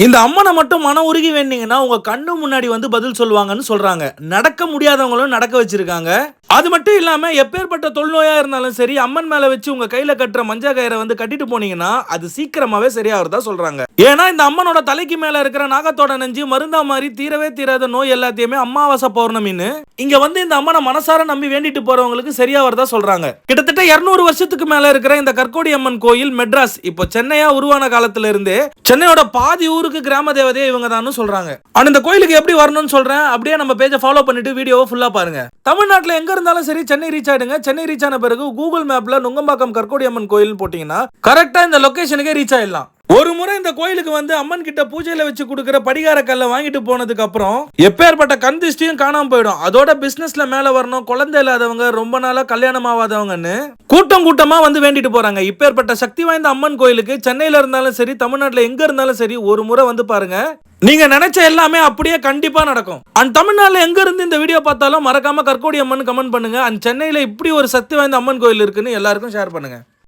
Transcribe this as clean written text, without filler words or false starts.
இந்த அம்மனை மட்டும் மன உருகி வேண்டிங்கன்னா உங்க கண்ணு முன்னாடி வந்து பதில் சொல்லுவாங்கன்னு சொல்றாங்க. நடக்க முடியாதவங்களும் நடக்க வச்சிருக்காங்க. அது மட்டும் இல்லாம எப்பேற்பட்ட தொல்நோயா இருந்தாலும் சரி, அம்மன் மேல வச்சு உங்க கையில கட்டுற மஞ்சா கயிறை வந்து கட்டிட்டு போனீங்கன்னா அது சீக்கிரமாவே சரியாகிறதா சொல்றாங்க. ஏன்னா இந்த அம்மனோட தலைக்கு மேல இருக்கிற நாகத்தோட நெஞ்சு மருந்தா மாதிரி தீரவே தீராத நோய் எல்லாத்தையுமே அமாவாசை பௌர்ணமின்னு இங்க வந்து இந்த அம்மனை மனசார நம்பி வேண்டிட்டு போறவங்களுக்கு சரியாகிறதா சொல்றாங்க. கிட்டத்தட்ட 200 வருஷத்துக்கு மேல இருக்கிற இந்த கற்கோடி அம்மன் கோயில் மெட்ராஸ் இப்போ சென்னையா உருவான காலத்துல இருந்தே சென்னையோட பாதி ஊருக்கு கிராம தேவதையே இவங்க தான் சொல்றாங்க. ஆனா இந்த கோயிலுக்கு எப்படி வரணும்னு சொல்றேன், அப்படியே நம்ம பேஜை ஃபாலோ பண்ணிட்டு வீடியோவை ஃபுல்லா பாருங்க. தமிழ்நாட்டில் எங்க இருந்தாலும் சரி சென்னை ரீச் ஆயிடுங்க. சென்னை ரீச் ஆன பிறகு கூகுள் மேப்ல நுங்கம்பாக்கம் கற்கோடி அம்மன் கோயில் போட்டீங்கன்னா கரெக்டா இந்த லொகேஷனுக்கே ரீச் ஆயிடலாம். ஒரு முறை இந்த கோயிலுக்கு வந்து அம்மன் கிட்ட பூஜையில வச்சு கொடுக்கிற படிகார கல்லை வாங்கிட்டு போனதுக்கு அப்புறம் எப்பேற்பட்ட கண் திருஷ்டியும் காணாம போயிடும். அதோட பிசினஸ்ல மேல வரணும், குழந்தை இல்லாதவங்க, ரொம்ப நாளா கல்யாணம் ஆகாதவங்கன்னு கூட்டம் கூட்டமா வந்து வேண்டிட்டு போறாங்க. இப்பேற்பட்ட சக்தி வாய்ந்த அம்மன் கோயிலுக்கு சென்னையில இருந்தாலும் சரி, தமிழ்நாட்டில் எங்க இருந்தாலும் சரி ஒரு முறை வந்து பாருங்க. நீங்க நினைச்ச எல்லாமே அப்படியே கண்டிப்பா நடக்கும். அண்ட் தமிழ்நாட்டில் எங்க இருந்து இந்த வீடியோ பார்த்தாலும் மறக்காம கற்கோடி அம்மன் கமெண்ட் பண்ணுங்க. அண்ட் சென்னையில இப்படி ஒரு சக்தி வாய்ந்த அம்மன் கோயில் இருக்குன்னு எல்லாருக்கும் ஷேர் பண்ணுங்க.